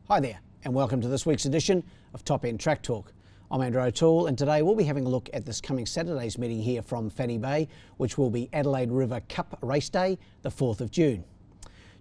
Hi there, and welcome to this week's edition of Top End Track Talk. I'm Andrew O'Toole, and today we'll be having a look at this coming Saturday's meeting here from Fanny Bay, which will be Adelaide River Cup Race Day, the 4th of June.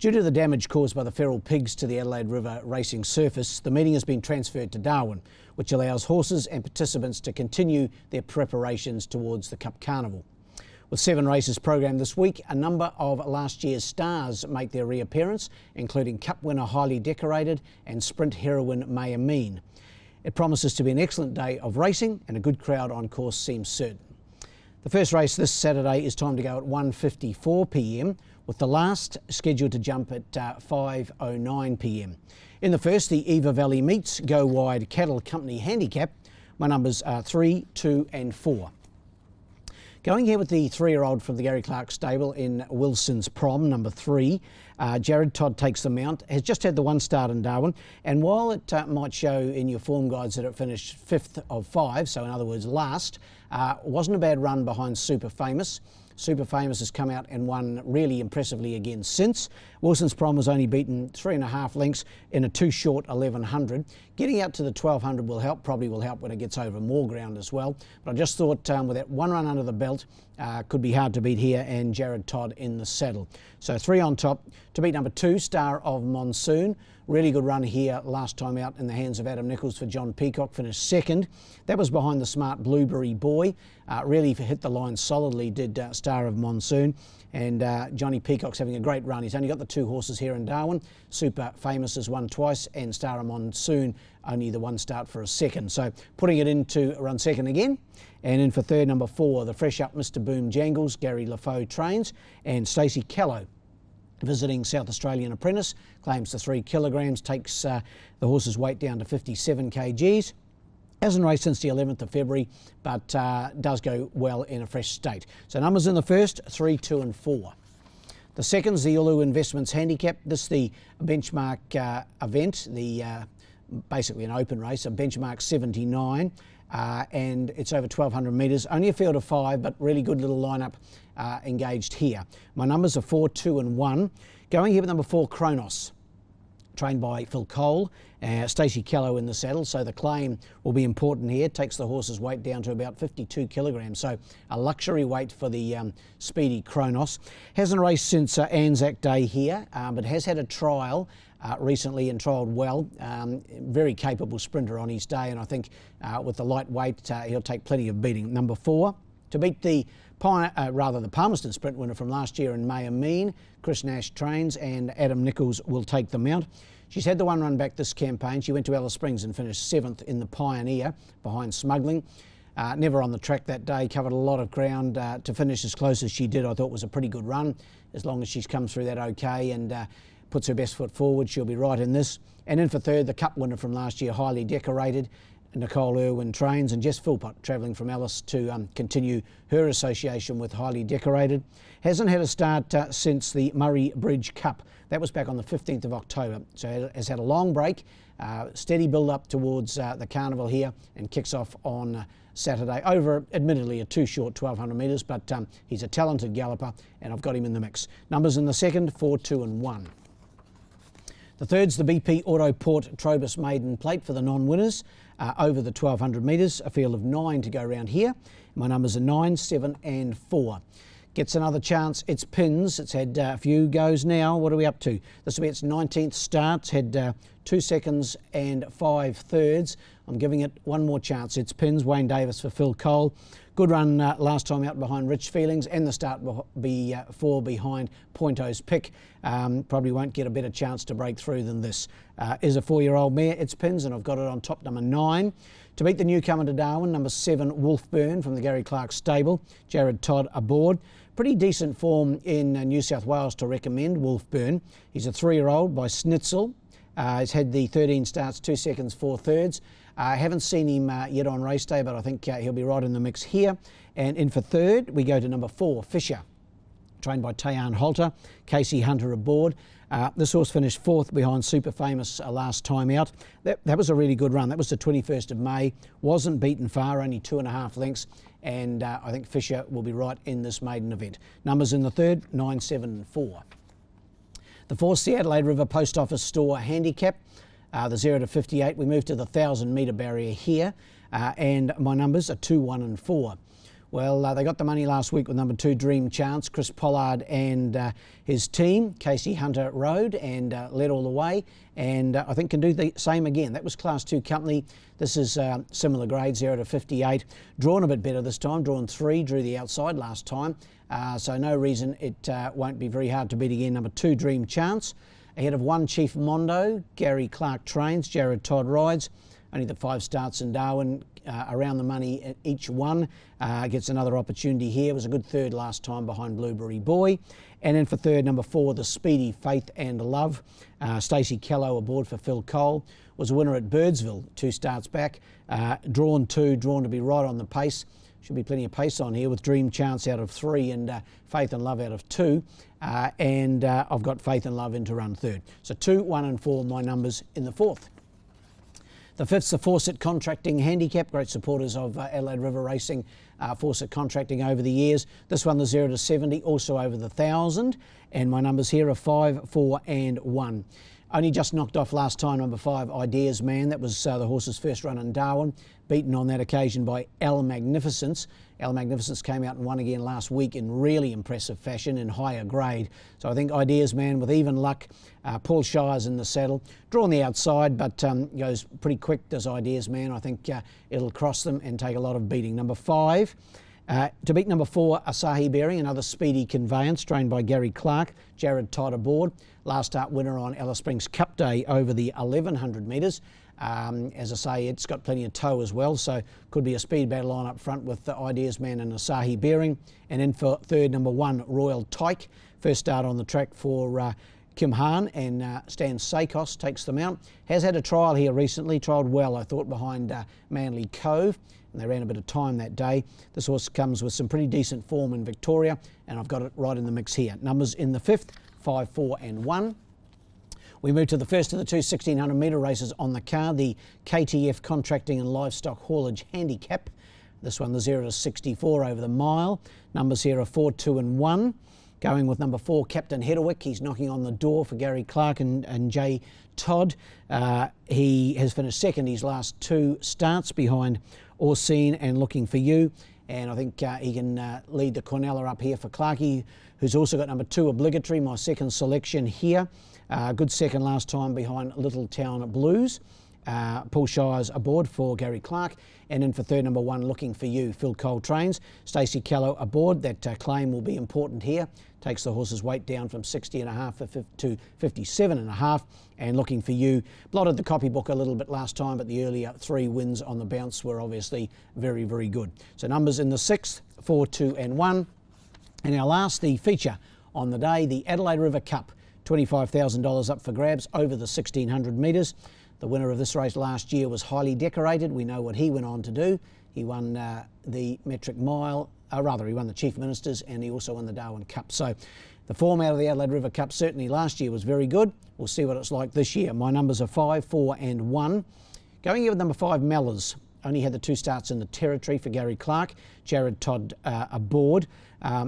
Due to the damage caused by the feral pigs to the Adelaide River racing surface, the meeting has been transferred to Darwin, which allows horses and participants to continue their preparations towards the Cup Carnival. With 7 races programmed this week, a number of last year's stars make their reappearance, including Cup winner Highly Decorated and Sprint heroine May Amin. It promises to be an excellent day of racing, and a good crowd on course seems certain. The first race this Saturday is timed to go at 1:54 p.m, with the last scheduled to jump at 5:09 p.m. In the first, the Eva Valley Meets Go Wide Cattle Company Handicap. My numbers are 3, 2 and 4. Going here with the 3-year-old from the Gary Clark stable in Wilson's Prom, number 3, Jared Todd takes the mount, has just had the 1 start in Darwin, and while it might show in your form guides that it finished 5th of 5, so in other words last, wasn't a bad run behind Super Famous. Super Famous has come out and won really impressively again since. Wilson's Prom was only beaten 3.5 lengths in a too short 1100. Getting out to the 1200 will help, probably will help when it gets over more ground as well. But I just thought with that 1 run under the belt, could be hard to beat here, and Jared Todd in the saddle. So 3 on top. To beat number 2, Star of Monsoon. Really good run here last time out in the hands of Adam Nichols for John Peacock, finished 2nd. That was behind the smart Blueberry Boy. Really hit the line solidly, did Star of Monsoon. And Johnny Peacock's having a great run. He's only got the 2 horses here in Darwin. Super Famous has won twice, and Star of Monsoon only the 1 start for a 2nd. So putting it into run 2nd again. And in for 3rd, number 4, the fresh up Mr. Boom Jangles, Gary LaFoe trains, and Stacey Callow, visiting South Australian apprentice, claims the 3 kilograms, takes the horse's weight down to 57 kgs. Hasn't raced since the 11th of February, but does go well in a fresh state. So numbers in the first, 3, 2 and 4. The second's the Ulu Investments Handicap. This is the benchmark event, basically an open race, a benchmark 79, and it's over 1,200 metres. Only a field of 5, but really good little lineup engaged here. My numbers are 4, 2 and 1. Going here with number 4, Kronos, trained by Phil Cole. Stacey Callow in the saddle, so the claim will be important here. Takes the horse's weight down to about 52 kilograms, so a luxury weight for the speedy Kronos. Hasn't raced since Anzac Day here, but has had a trial recently and trialled well. Very capable sprinter on his day, and I think with the light weight he'll take plenty of beating. Number 4, to beat the Palmerston Sprint winner from last year in May Amin, Chris Nash trains, and Adam Nichols will take the mount. She's had the 1 run back this campaign. She went to Alice Springs and finished 7th in the Pioneer behind Smuggling. Never on the track that day, covered a lot of ground to finish as close as she did. I thought was a pretty good run. As long as she's come through that okay and puts her best foot forward, she'll be right in this. And in for 3rd, the Cup winner from last year, Highly Decorated, Nicole Irwin trains, and Jess Philpott travelling from Alice to continue her association with Highly Decorated. Hasn't had a start since the Murray Bridge Cup. That was back on the 15th of October, so has had a long break, steady build up towards the carnival here, and kicks off on Saturday over admittedly a too short 1,200 metres, but he's a talented galloper, and I've got him in the mix. Numbers in the second, 4, 2 and 1. The third's the BP Autoport Trobus Maiden Plate for the non-winners, over the 1,200 metres, a field of 9 to go around here. My numbers are 9, 7 and 4. Gets another chance, it's Pins. It's had a few goes now. What are we up to? This will be its 19th start. It's had 2 seconds and 5 thirds. I'm giving it one more chance. It's Pins, Wayne Davis for Phil Cole. Good run last time out behind Rich Feelings, and the start before behind Pointo's Pick. Probably won't get a better chance to break through than this. Is a 4-year-old mare, it's Pins, and I've got it on top, number 9. To beat the newcomer to Darwin, number 7, Wolfburn from the Gary Clark stable. Jared Todd aboard. Pretty decent form in New South Wales to recommend, Wolfburn. He's a 3-year-old by Schnitzel. He's had the 13 starts, 2 seconds, 4 thirds. I haven't seen him yet on race day, but I think he'll be right in the mix here. And in for 3rd, we go to number 4, Fisher, trained by Tayan Holter, Casey Hunter aboard. This horse finished 4th behind Super Famous last time out. That was a really good run. That was the 21st of May. Wasn't beaten far, only 2.5 lengths. And I think Fisher will be right in this maiden event. Numbers in the 3rd, 9, 7 and 4. The 4th, the Adelaide River Post Office Store Handicap. the 0 to 58. We move to the 1,000 metre barrier here, and my numbers are 2, 1 and 4. Well, they got the money last week with number 2, Dream Chance. Chris Pollard and his team, Casey Hunter rode and led all the way, and I think can do the same again. That was Class 2 company. This is similar grade, 0 to 58. Drawn a bit better this time, drawn 3, drew the outside last time, so no reason it won't be very hard to beat again. Number 2, Dream Chance. Ahead of 1, Chief Mondo. Gary Clark trains, Jared Todd rides. Only the 5 starts in Darwin, around the money each one. Gets another opportunity here. Was a good third last time behind Blueberry Boy. And then for third, number 4, the Speedy Faith and Love. Stacey Kello aboard for Phil Cole. Was a winner at Birdsville 2 starts back. Drawn 2, drawn to be right on the pace. Should be plenty of pace on here with Dream Chance out of 3 and Faith and Love out of 2. And I've got Faith and Love in to run third. So 2, 1 and 4, my numbers in the 4th. The 5th's the Fawcett Contracting Handicap. Great supporters of Adelaide River Racing, Fawcett Contracting over the years. This one, the 0 to 70, also over the 1,000. And my numbers here are 5, 4 and 1. Only just knocked off last time, number 5, Ideas Man. That was the horse's first run in Darwin, beaten on that occasion by El Magnificence. El Magnificence came out and won again last week in really impressive fashion in higher grade. So I think Ideas Man with even luck. Paul Shires in the saddle. Drawn the outside, but goes pretty quick, does Ideas Man. I think it'll cross them and take a lot of beating. Number 5. To beat number 4, Asahi Bearing, another speedy conveyance, trained by Gary Clark, Jared Todd aboard. Last start winner on Alice Springs Cup Day over the 1,100 metres. As I say, it's got plenty of toe as well, so could be a speed battle on up front with the Ideas Man and Asahi Bearing. And then for third, number 1, Royal Tyke. First start on the track for Kim Hahn, and Stan Sakos takes them out. Has had a trial here recently, trialled well, I thought, behind Manly Cove. And they ran a bit of time that day. This horse comes with some pretty decent form in Victoria, and I've got it right in the mix here. Numbers in the 5th, 5, 4 and 1. We move to the first of the 2 1,600 metre races on the card, the KTF Contracting and Livestock Haulage Handicap. This one, the 0 to 64 over the mile. Numbers here are 4, 2 and 1. Going with number 4, Captain Hedderwick. He's knocking on the door for Gary Clark and Jay Todd. He has finished second his last 2 starts behind Orsine and Looking For You. And I think he can lead the Cornella up here for Clarkey, who's also got number 2, Obligatory, my second selection here. Good second last time behind Little Town Blues. Paul Shires aboard for Gary Clark. And then for third, number 1, Looking For You, Phil Cole trains. Stacey Callow aboard. That claim will be important here. Takes the horse's weight down from 60.5 to 57.5. And Looking For You blotted the copybook a little bit last time, but the earlier 3 wins on the bounce were obviously very, very good. So numbers in the 6th, 4, 2 and 1. And our last, the feature on the day, the Adelaide River Cup. $25,000 up for grabs over the 1,600 metres. The winner of this race last year was highly decorated. We know what he went on to do. He won the metric mile, he won the Chief Ministers, and he also won the Darwin Cup. So the form out of the Adelaide River Cup certainly last year was very good. We'll see what it's like this year. My numbers are 5, 4 and 1. Going here with number 5, Mellors. Only had the 2 starts in the Territory for Gary Clark. Jared Todd aboard.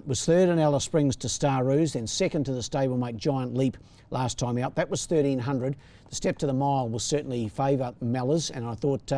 Was third in Alice Springs to Star Ruse, then second to the stablemate Giant Leap last time out. That was 1,300. The step to the mile will certainly favour Mellors, and I thought,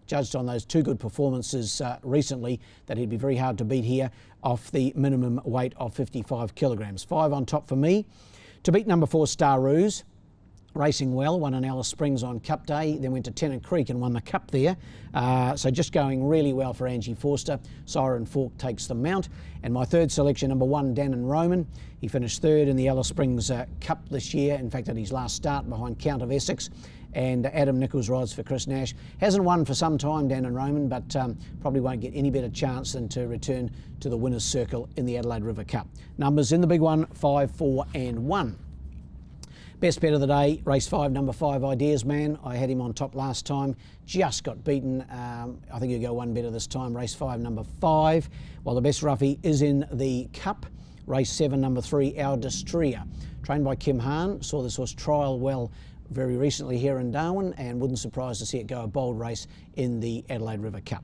judged on those 2 good performances recently, that he'd be very hard to beat here off the minimum weight of 55 kilograms. 5 on top for me. To beat number 4, Star Ruse. Racing well, won in Alice Springs on Cup Day, then went to Tennant Creek and won the Cup there. So just going really well for Angie Forster. Siren Fork takes the mount. And my third selection, number 1, Dannon Roman. He finished third in the Alice Springs Cup this year. In fact, at his last start behind Count of Essex. And Adam Nichols rides for Chris Nash. Hasn't won for some time, Dannon Roman, but probably won't get any better chance than to return to the winner's circle in the Adelaide River Cup. Numbers in the big one, 5, 4 and 1. Best bet of the day, race 5, number 5, Ideas Man. I had him on top last time, just got beaten. I think he'll go one better this time. Race 5, number 5. While the best roughie is in the Cup. Race 7, number 3, Our Destria. Trained by Kim Hahn. Saw this horse trial well very recently here in Darwin, and wouldn't surprise to see it go a bold race in the Adelaide River Cup.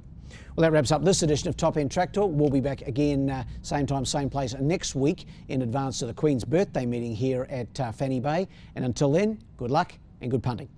Well, that wraps up this edition of Top End Track Talk. We'll be back again same time, same place next week in advance to the Queen's birthday meeting here at Fanny Bay. And until then, good luck and good punting.